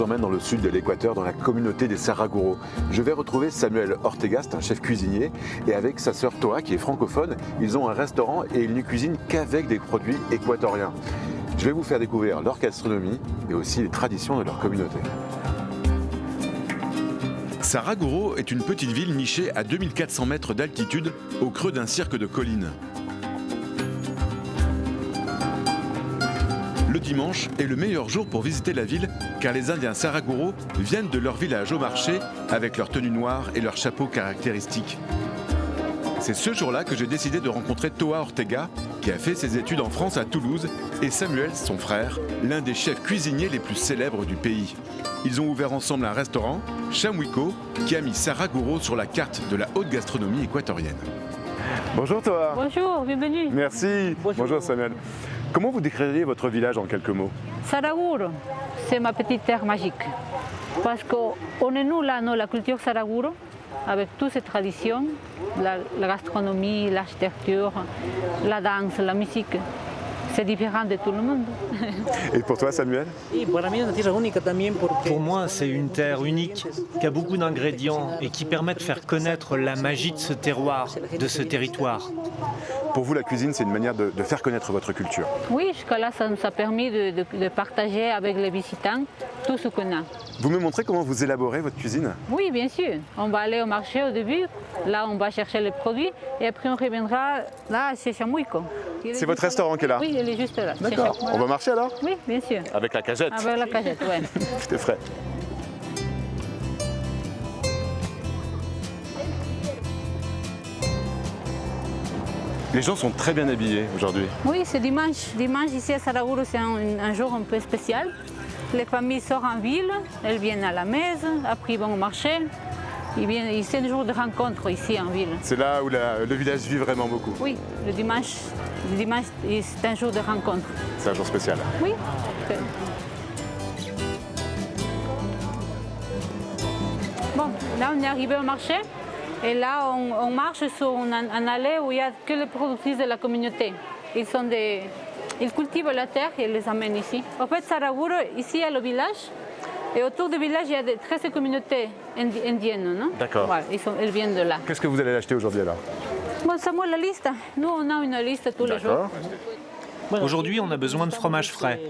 vous emmène dans le sud de l'Équateur, dans la communauté des Saraguro. Je vais retrouver Samuel Ortega, c'est un chef cuisinier, et avec sa sœur Toa, qui est francophone, ils ont un restaurant et ils ne cuisinent qu'avec des produits équatoriens. Je vais vous faire découvrir leur gastronomie et aussi les traditions de leur communauté. Saraguro est une petite ville nichée à 2400 mètres d'altitude, au creux d'un cirque de collines. Le dimanche est le meilleur jour pour visiter la ville car les Indiens Saraguro viennent de leur village au marché avec leur tenue noire et leurs chapeaux caractéristiques. C'est ce jour-là que j'ai décidé de rencontrer Toa Ortega qui a fait ses études en France à Toulouse et Samuel, son frère, l'un des chefs cuisiniers les plus célèbres du pays. Ils ont ouvert ensemble un restaurant, Chamuico, qui a mis Saraguro sur la carte de la haute gastronomie équatorienne. Bonjour Toa. Bonjour, bienvenue. Merci. Bonjour Samuel. Comment vous décririez votre village en quelques mots? Saraguro, c'est ma petite terre magique. Parce qu'on est nous là, dans la culture Saraguro, avec toutes ces traditions, la gastronomie, l'architecture, la danse, la musique. C'est différent de tout le monde. Et pour toi Samuel? Pour moi, c'est une terre unique, qui a beaucoup d'ingrédients et qui permet de faire connaître la magie de ce terroir, de ce territoire. Pour vous, la cuisine, c'est une manière de faire connaître votre culture? Oui, jusqu'à là, ça nous a permis de partager avec les visitants tout ce qu'on a. Vous me montrez comment vous élaborez votre cuisine? Oui, bien sûr. On va aller au marché au début, là on va chercher les produits et après on reviendra là chez Chamuico. C'est votre restaurant qui est là? Oui, il est juste là. D'accord. Voilà. On va marcher alors? Oui, bien sûr. Avec la cagette? Avec la cagette, oui. Tout est frais. Les gens sont très bien habillés aujourd'hui. Oui, c'est dimanche. Dimanche ici à Saraguro, c'est un jour un peu spécial. Les familles sortent en ville, elles viennent à la messe, après ils vont au marché. C'est un jour de rencontre ici en ville. C'est là où le village vit vraiment beaucoup. Oui, le dimanche c'est un jour de rencontre. C'est un jour spécial. Oui. Bon, là on est arrivé au marché et là on marche sur un allée où il n'y a que les productrices de la communauté. Ils cultivent la terre et ils les amènent ici. En fait, Saraguro, ici il y a le village. Et autour du village, il y a 13 communautés indiennes, non? D'accord. Voilà, elles viennent de là. Qu'est-ce que vous allez acheter aujourd'hui alors? Bon, c'est moi la liste. Nous, on a une liste tous les jours. Aujourd'hui, on a besoin de fromage frais.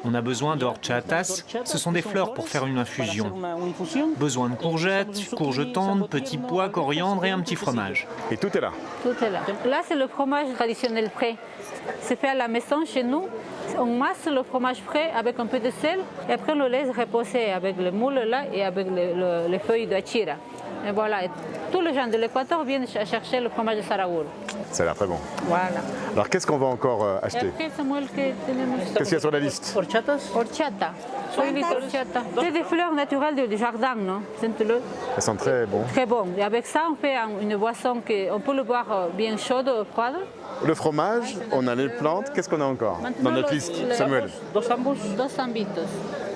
On a besoin d'horchatas. Ce sont des fleurs pour faire une infusion. Besoin de courgettes, courges tendres, petits pois, coriandre et un petit fromage. Et tout est là? Tout est là. Là, c'est le fromage traditionnel frais. C'est fait à la maison chez nous. On masse le fromage frais avec un peu de sel et après on le laisse reposer avec le moule là et avec les feuilles d'achira. Et voilà, et tous les gens de l'Équateur viennent chercher le fromage de Saraguro. Ça a l'air très bon. Voilà. Alors qu'est-ce qu'on va encore Et acheter? après, Samuel, Qu'est-ce qu'il y a sur la liste? Horchata. C'est des fleurs naturelles du jardin, non? Elles sont très bons. Très bon. Et avec ça, on fait une boisson qu'on peut le boire bien chaude, froide. Le fromage, on a les plantes. Qu'est-ce qu'on a encore dans notre liste, Samuel? Dos sambitos.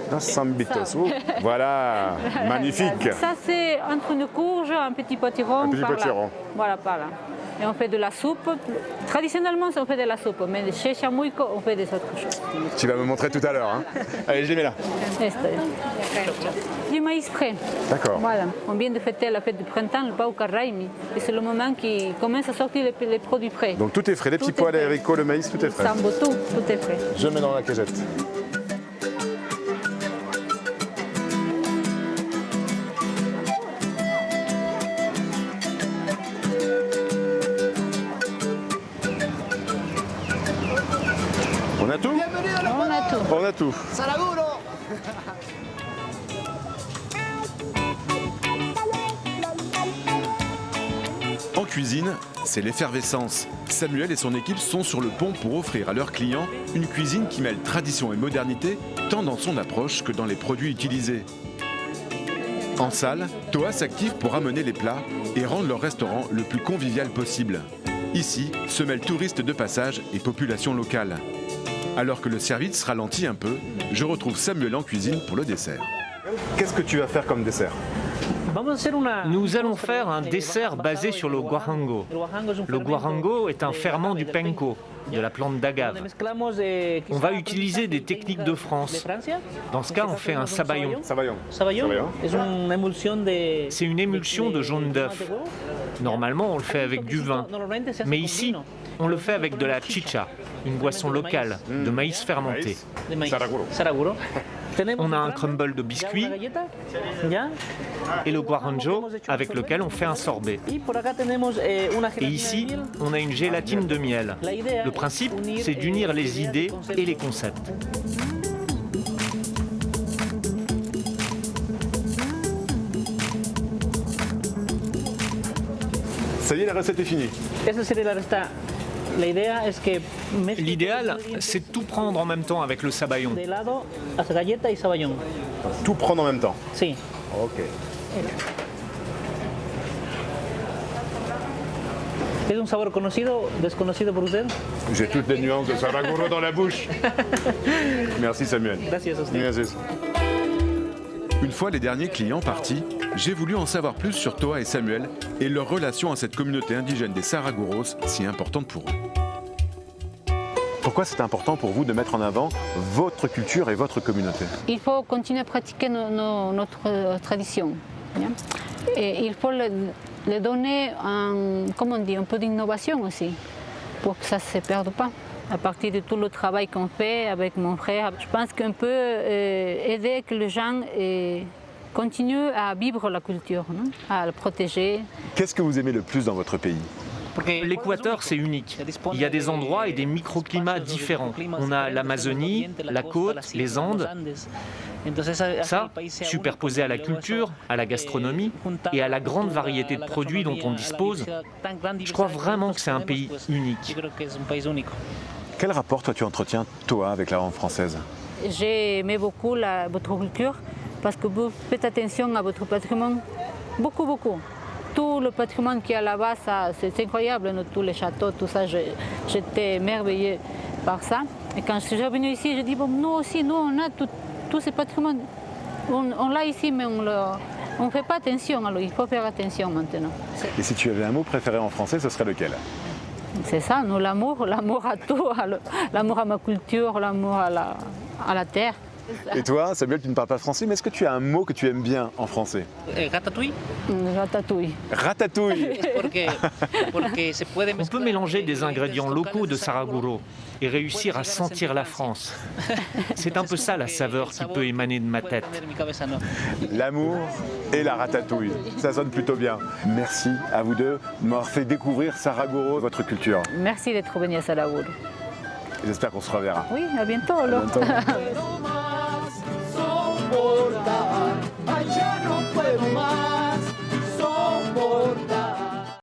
Dos sambitos. Oh, voilà, magnifique. Ça, c'est entre une courge, un petit potiron. Un petit par là. potiron. Voilà, par là. Et on fait de la soupe. Traditionnellement, on fait de la soupe, mais chez Chamuico, on fait des autres choses. Tu vas me montrer tout à l'heure. Hein. Allez, je les mets là. Du maïs frais. D'accord. Voilà. On vient de fêter la fête du printemps, le Pau Carraimi. Et c'est le moment qui commence à sortir les produits frais. Donc tout est frais, les petits pois, les haricots, le maïs, tout est frais. Sambo, tout est frais. Je mets dans la cagette. On a tout? On a tout. On a tout. Saraguro. En cuisine, c'est l'effervescence. Samuel et son équipe sont sur le pont pour offrir à leurs clients une cuisine qui mêle tradition et modernité, tant dans son approche que dans les produits utilisés. En salle, Toa s'active pour amener les plats et rendre leur restaurant le plus convivial possible. Ici se mêlent touristes de passage et population locale. Alors que le service ralentit un peu, je retrouve Samuel en cuisine pour le dessert. Qu'est-ce que tu vas faire comme dessert? Nous allons faire un dessert basé sur le guarango. Le guarango est un ferment du penco, de la plante d'agave. On va utiliser des techniques de France. Dans ce cas, on fait un sabayon. C'est une émulsion de jaune d'œuf. Normalement, on le fait avec du vin. Mais ici, on le fait avec de la chicha, une boisson locale de maïs fermenté. On a un crumble de biscuits et le guarango avec lequel on fait un sorbet. Et ici, on a une gélatine de miel. Le principe, c'est d'unir les idées et les concepts. Ça y est, la recette est finie. L'idéal, c'est de tout prendre en même temps avec le sabayon. Tout prendre en même temps. Sí. Ok. ¿Es un sabor conocido, desconocido por usted? J'ai toutes les nuances de saraguro dans la bouche. Merci Samuel. Gracias a usted. Merci. Une fois les derniers clients partis, j'ai voulu en savoir plus sur Toa et Samuel et leur relation à cette communauté indigène des Saraguros si importante pour eux. Pourquoi c'est important pour vous de mettre en avant votre culture et votre communauté? Il faut continuer à pratiquer notre tradition. Bien. Et il faut le donner un peu d'innovation aussi, pour que ça ne se perde pas. À partir de tout le travail qu'on fait avec mon frère, je pense qu'on peut aider que les gens continuent à vivre la culture, non? À la protéger. Qu'est-ce que vous aimez le plus dans votre pays? L'Équateur, c'est unique. Il y a des endroits et des microclimats différents. On a l'Amazonie, la côte, les Andes. Ça, superposé à la culture, à la gastronomie et à la grande variété de produits dont on dispose, je crois vraiment que c'est un pays unique. Quel rapport toi tu entretiens, Toa, avec la langue française? J'ai aimé beaucoup votre culture parce que vous faites attention à votre patrimoine, beaucoup, beaucoup. Tout le patrimoine qu'il y a là-bas, c'est incroyable, tous les châteaux, tout ça, j'étais émerveillée par ça. Et quand je suis revenue ici, j'ai dit, bon, nous aussi, nous, on a tout ce patrimoine. On l'a ici, mais on ne fait pas attention, alors il faut faire attention maintenant. Et si tu avais un mot préféré en français, ce serait lequel? C'est ça, nous, l'amour à tout, l'amour à ma culture, l'amour à la terre. Et toi, Samuel, tu ne parles pas français, mais est-ce que tu as un mot que tu aimes bien en français? Ratatouille. Ratatouille. Ratatouille. On peut mélanger des ingrédients locaux de Saraguro et réussir à sentir la France. C'est un peu ça la saveur qui peut émaner de ma tête. L'amour et la ratatouille, ça sonne plutôt bien. Merci à vous deux de m'avoir fait découvrir Saraguro, votre culture. Merci d'être venu à Saraguro. J'espère qu'on se reverra. Oui, à bientôt alors. À bientôt.